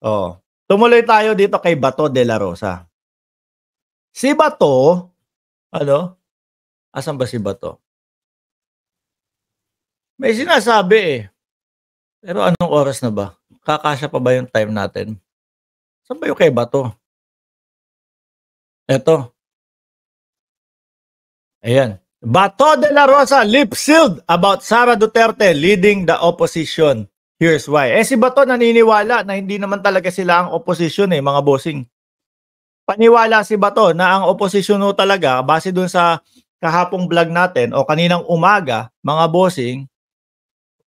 Oh. Tumuloy tayo dito kay Bato de la Rosa. Si Bato, ano? Asan ba si Bato? May sinasabi eh. Pero anong oras na ba? Kakasya pa ba yung time natin? Saan ba yung kay Bato? Eto. Ayan. Bato de la Rosa lip-sealed about Sara Duterte leading the opposition. Here's why. Si Bato naniniwala na hindi naman talaga sila ang opposition mga bossing. Paniwala si Bato na ang opposition talaga, base dun sa kahapong vlog natin o kaninang umaga, mga bossing,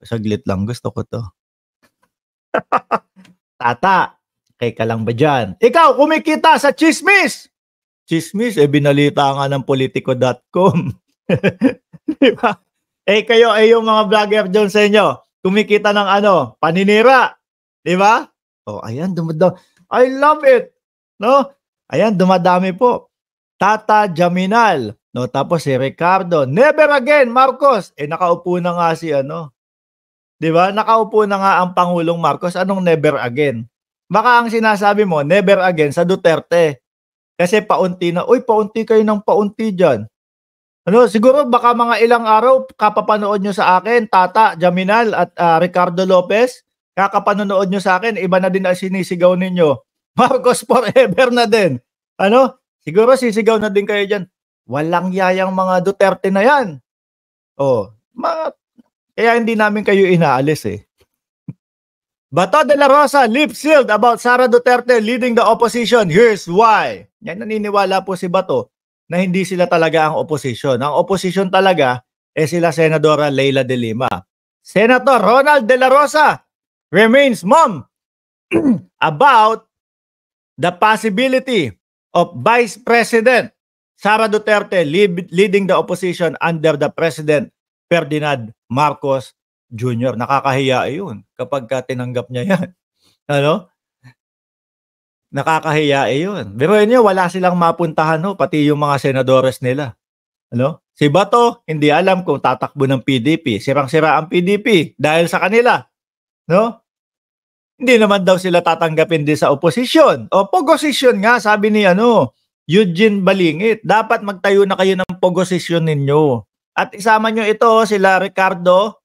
saglit lang, gusto ko to. Tata, kay ka lang ba dyan? Ikaw, kumikita sa chismis! Chismis, binalita nga ng politico.com. Diba? Kayo, yung mga vlogger dyan sa inyo, kumikita ng paninira. Diba? Ayan, dumadami. I love it. No? Ayan, dumadami po. Tata Jaminal. No? Tapos si Ricardo. Never again, Marcos. Nakaupo na nga si Diba? Nakaupo na nga ang Pangulong Marcos. Anong never again? Baka ang sinasabi mo, never again sa Duterte. Kasi paunti na. Uy, paunti kayo ng paunti dyan. Siguro baka mga ilang araw kapapanood nyo sa akin, Tata Jaminal at Ricardo Lopez, kakapanood nyo sa akin, iba na din ang sinisigaw ninyo. Marcos forever na din. Siguro sisigaw na din kayo dyan. Walang yayang mga Duterte na yan. Kaya hindi namin kayo inaalis Bato de la Rosa lip-sealed about Sara Duterte leading the opposition. Here's why. Yan, naniniwala po si Bato na hindi sila talaga ang opposition. Ang opposition talaga sila Senadora Leila de Lima. Senator Ronald de la Rosa remains mum about the possibility of Vice President Sara Duterte leading the opposition under the President Ferdinand Marcos Jr. Nakakahiya yun kapag tinanggap niya yan. Nakakahiya yun. Pero niyo, wala silang mapuntahan pati yung mga senadores nila. Si Bato, hindi alam kung tatakbo ng PDP. Sirang-sira ang PDP dahil sa kanila. Hindi naman daw sila tatanggapin din sa oposisyon. Pogosisyon nga, sabi ni Eugene Balingit. Dapat magtayo na kayo ng pogosisyon ninyo. At isama nyo ito, sila Ricardo.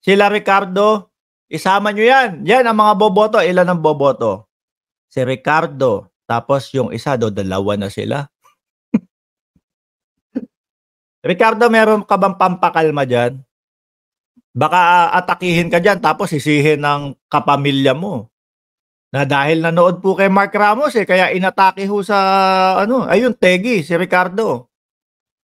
Sila Ricardo. Isama nyo yan. Yan ang mga boboto. Ilan ang boboto? Si Ricardo. Tapos yung isa dalawa na sila. Ricardo, meron ka bang pampakalma dyan? Baka atakihin ka dyan tapos sisihin ng kapamilya mo. Na dahil nanood po kay Mark Ramos kaya inatake ho sa ayun, Tegi, si Ricardo.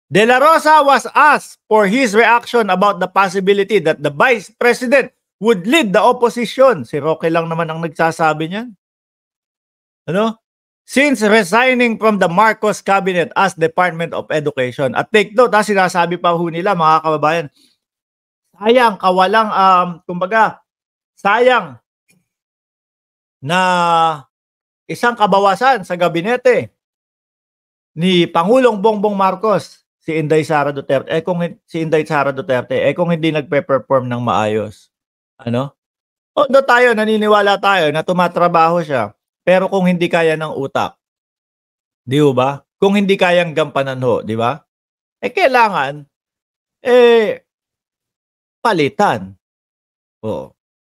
De la Rosa was asked for his reaction about the possibility that the Vice President would lead the opposition. Si Roque lang naman ang nagsasabi niyan. Since resigning from the Marcos cabinet as Department of Education. At take note, sinasabi pa ho nila, mga kababayan, sayang, kawalang, sayang na isang kabawasan sa gabinete ni Pangulong Bongbong Marcos, si Inday Sara Duterte. Kung hindi nagpe-perform ng maayos. Although naniniwala tayo na tumatrabaho siya, pero kung hindi kaya ng utak, di ba? Kung hindi kayang gampanan di ba? Kailangan, palitan.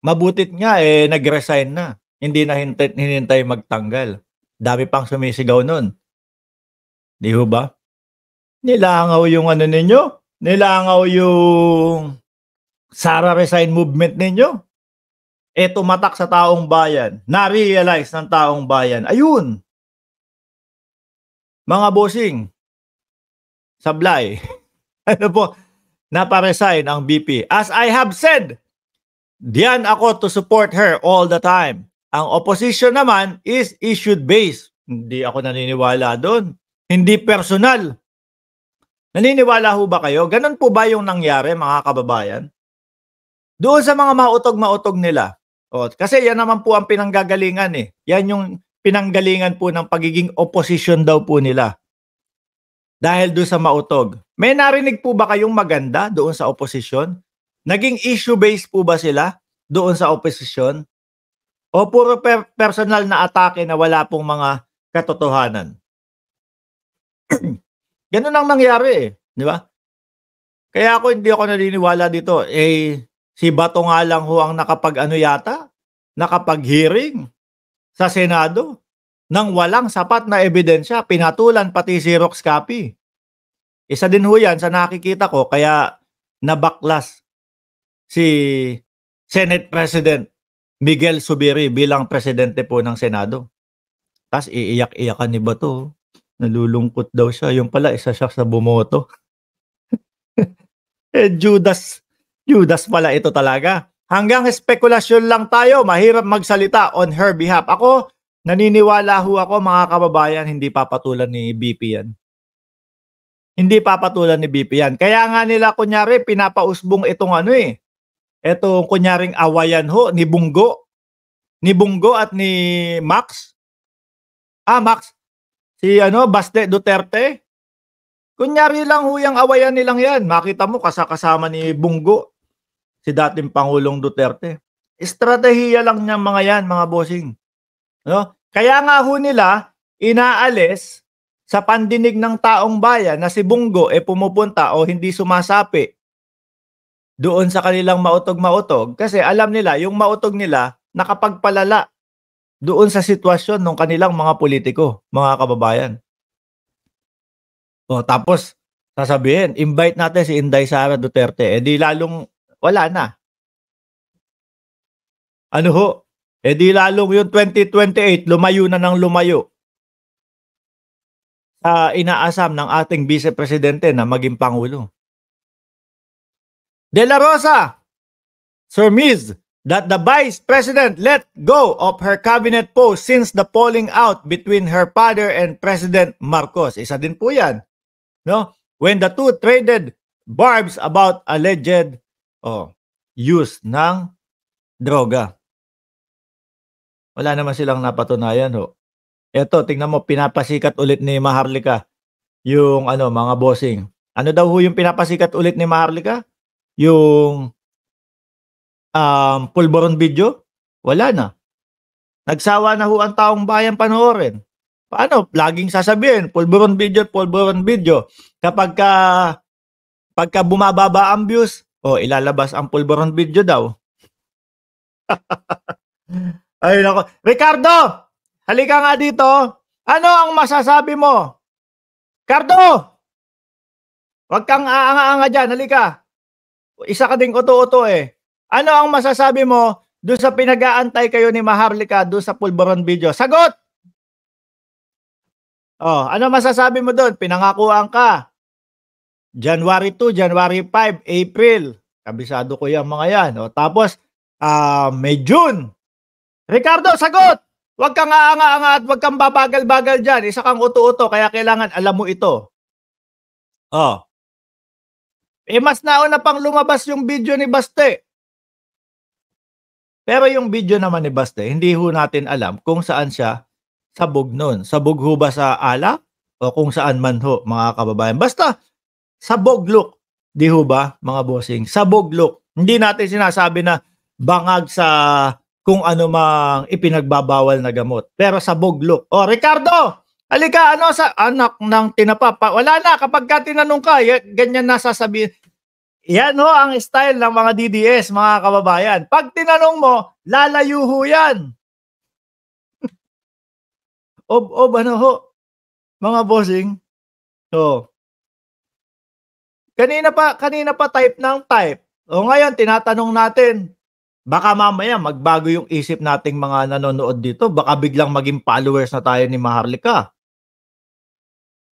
Mabutit nga, nag-resign na. Hindi na hinintay magtanggal. Dami pang sumisigaw nun. Di ba? Nilangaw yung ninyo? Nilangaw yung Sara resign movement ninyo? Tumatak sa taong bayan. Na-realize ng taong bayan. Ayun. Mga bossing. Sablay. Naparesign ang BP. As I have said, diyan ako to support her all the time. Ang opposition naman is issue-based. Hindi ako naniniwala doon. Hindi personal. Naniniwala ho ba kayo? Ganun po ba yung nangyari, mga kababayan? Doon sa mga mautog-mautog nila. Kasi yan naman po ang pinanggagalingan Yan yung pinanggalingan po ng pagiging opposition daw po nila. Dahil doon sa mautog. May narinig po ba kayong maganda doon sa opposition? Naging issue-based po ba sila doon sa opposition? O puro personal na atake na wala pong mga katotohanan? Gano'n ang nangyari, di ba? Kaya hindi ako naniniwala dito. Si Bato nga lang ho ang nakapag-ano yata, nakapag-hearing sa Senado nang walang sapat na ebidensya, pinatulan pati Xerox copy. Isa din ho yan sa nakikita ko kaya nabaklas si Senate President Miguel Zubiri bilang presidente po ng Senado. Tapos iiyak-iyakan ni Bato. Nalulungkot daw siya. Yung pala, isa siya sa bumoto. Judas pala ito talaga. Hanggang spekulasyon lang tayo, mahirap magsalita on her behalf. Ako, naniniwala ho ako mga kababayan, hindi papatulan ni BP yan. Hindi papatulan ni BP yan. Kaya nga nila kunyari, pinapausbong itong itong kunyaring awayan ho, ni Bungo. Ni Bungo at ni Max. Max. Si Baste Duterte. Kunyari lang ho yung awayan nilang yan. Makita mo kasama ni Bungo, si dating Pangulong Duterte. Estratehiya lang niyang mga yan, mga bossing. No? Kaya nga ho nila, inaalis sa pandinig ng taong bayan na si Bungo pumupunta o hindi sumasapi doon sa kanilang mautog-mautog kasi alam nila, yung mautog nila nakapagpalala doon sa sitwasyon ng kanilang mga politiko, mga kababayan. O tapos sasabihin, invite natin si Inday Sara Duterte. Di lalong wala na. Ano ho? Di lalong yung 2028 lumayo na ng lumayo sa inaasam ng ating Vice Presidente na maging Pangulo. De La Rosa surmised that the Vice President let go of her cabinet post since the falling out between her father and President Marcos. Isa din po yan. No? When the two traded barbs about alleged use ng droga. Wala naman silang napatunayan ho. Eto, tingnan mo, pinapasikat ulit ni Maharlika yung mga bossing. Ano daw ho yung pinapasikat ulit ni Maharlika? Yung pulburon video? Wala na. Nagsawa na ho ang taong bayan panoorin. Paano? Laging sasabihin, pulburon video. Pagka bumababa ang views, ilalabas ang pulburon video daw. Ay nako. Ricardo! Halika nga dito. Ano ang masasabi mo? Ricardo! Huwag kang aanga-anga dyan. Halika. Isa ka ding uto-uto Ano ang masasabi mo doon sa pinag-aantay kayo ni Maharlika doon sa pulburon video? Sagot! Ano masasabi mo doon? Pinangakuan ka. January 2, January 5, April. Kabisado ko yung mga yan. Tapos, May June. Ricardo, sagot! Huwag kang aanga-anga at huwag kang babagal-bagal dyan. Isa kang uto-uto, kaya kailangan alam mo ito. Mas nauna pang lumabas yung video ni Baste. Pero yung video naman ni Baste, hindi ho natin alam kung saan siya sabog nun. Sabog ho ba sa alak? O kung saan man ho, mga kababayan. Basta, sabog look. Di ho ba, mga bossing? Sabog look. Hindi natin sinasabi na bangag sa kung ano mang ipinagbabawal na gamot. Pero sabog look. Ricardo! Halika, sa anak ng tinapa? Wala na, kapag ka tinanong ka, ganyan na sasabihin. Yan ho ang style ng mga DDS, mga kababayan. Pag tinanong mo, lalayo ho yan. Ano ho, mga bossing. Kanina pa type ng type. Ngayon, tinatanong natin, baka mamaya magbago yung isip nating mga nanonood dito. Baka biglang maging followers na tayo ni Maharlika.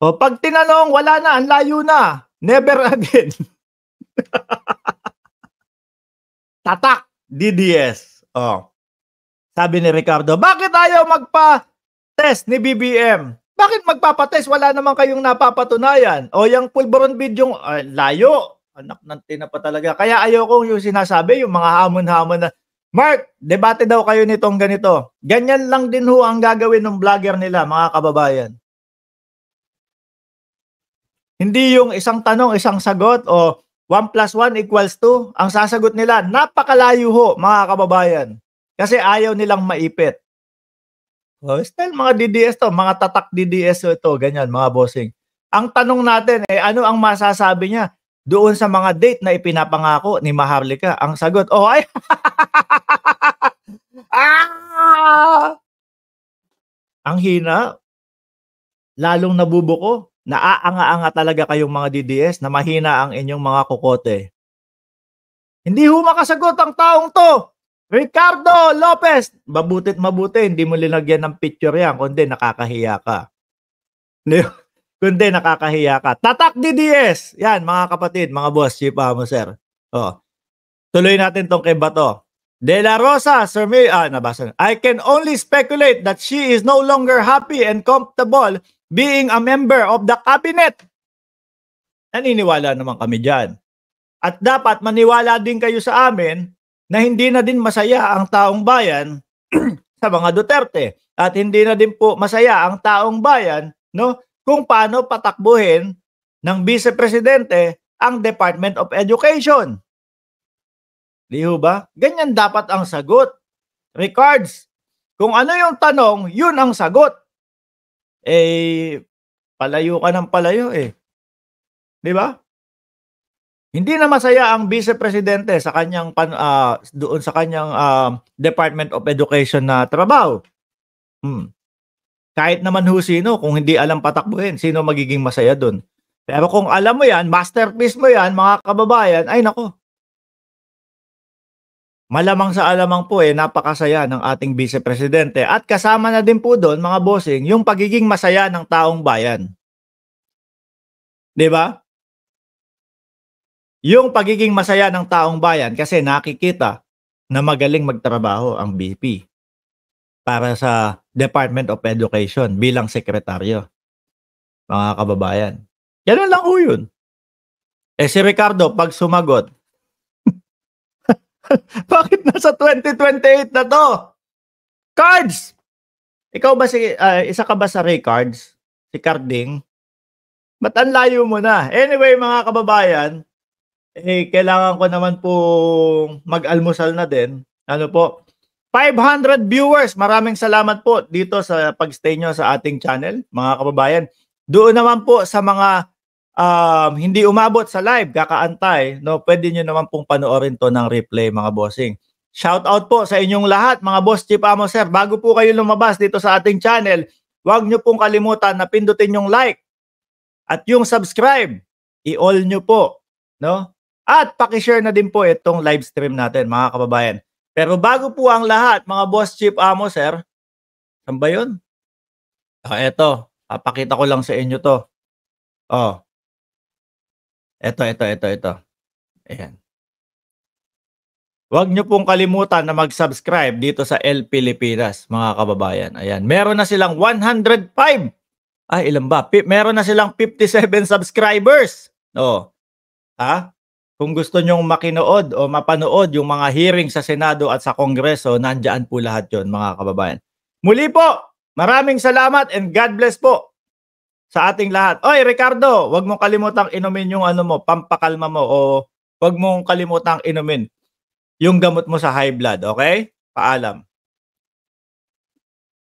Pag tinanong, wala na, ang layo na. Never again. Tatak, DDS. Sabi ni Ricardo, bakit ayaw magpa-test ni BBM? Bakit magpapatest? Wala naman kayong napapatunayan. Yung pulburon video, layo. Anak ng tinapa talaga. Kaya ayaw kong yung sinasabi, yung mga hamon-hamon na, Mark, debate daw kayo nitong ganito. Ganyan lang din ho ang gagawin ng vlogger nila, mga kababayan. Hindi yung isang tanong, isang sagot, 1 + 1 = 2. Ang sasagot nila, napakalayo ho, mga kababayan. Kasi ayaw nilang maipit. Oh, style mga DDS 'to, mga tatak DDS ito, ganyan mga bossing. Ang tanong natin, ano ang masasabi niya doon sa mga date na ipinapangako ni Maharlika? Ang sagot, oh ay ah! Ang hina, lalong nabubuko. Naaanga-anga talaga kayong mga DDS na mahina ang inyong mga kokote. Hindi ho makasagot ang taong 'to. Ricardo Lopez, mabutit mabuti hindi mo linagyan ng picture 'yan kundi nakakahiya ka. Kundi nakakahiya ka. Tatak DDS, 'yan mga kapatid, mga boss, Chief Amo Sir. Oh. Tuloy natin 'tong kay Bato. De La Rosa, Sir May, nabasa. I can only speculate that she is no longer happy and comfortable being a member of the cabinet. Naniniwala naman kami diyan. At dapat maniwala din kayo sa amin na hindi na din masaya ang taong bayan sa mga Duterte at hindi na din po masaya ang taong bayan, no, kung paano patakbuhin ng Vice Presidente ang Department of Education. Di ho ba? Ganyan dapat ang sagot. Regards, kung ano yung tanong, yun ang sagot. Palayo ka ng palayo Di ba? Hindi na masaya ang Vice Presidente sa kanyang doon sa kanyang Department of Education na trabaho. Kahit naman ho sino, kung hindi alam patakbuhin, sino magiging masaya doon. Pero kung alam mo yan, masterpiece mo yan, mga kababayan, ay nako. Malamang sa alamang po napakasaya ng ating Vice Presidente at kasama na din po doon, mga bossing, yung pagiging masaya ng taong bayan. 'Di ba? Yung pagiging masaya ng taong bayan kasi nakikita na magaling magtrabaho ang VP para sa Department of Education bilang sekretaryo. Mga kababayan. Ganun lang ho yun. Si Ricardo, pag sumagot, bakit nasa 2028 na to? Cards! Ikaw ba isa ka ba sa Ray Cards? Si Carding? Ba't ang layo mo na? Anyway, mga kababayan, kailangan ko naman po mag-almusal na din. Ano po? 500 viewers. Maraming salamat po dito sa pag-stay nyo sa ating channel, mga kababayan. Doon naman po sa mga hindi umabot sa live, kakaantay, no, pwede nyo naman pong panoorin to ng replay, mga bossing. Shout out po sa inyong lahat, mga boss, Chief Amo Sir. Bago po kayo lumabas dito sa ating channel, huwag nyo pong kalimutan na pindutin yung like at yung subscribe. I-all nyo po, no? At paki-share na din po itong live stream natin, mga kababayan. Pero bago po ang lahat, mga boss, Chief Amo Sir, saan ba yun? Eto, papakita ko lang sa inyo to. Ito. Ayan. Huwag nyo pong kalimutan na mag-subscribe dito sa El Pilipinas, mga kababayan. Ayan. Meron na silang 105. Ilan ba? Meron na silang 57 subscribers. Kung gusto nyong makinood o mapanood yung mga hearing sa Senado at sa Kongreso, nandyan po lahat yun, mga kababayan. Muli po, maraming salamat and God bless po sa ating lahat. Oy, Ricardo, wag mong kalimutang inumin yung pampakalma mo o wag mong kalimutang inumin yung gamot mo sa high blood, okay? Paalam.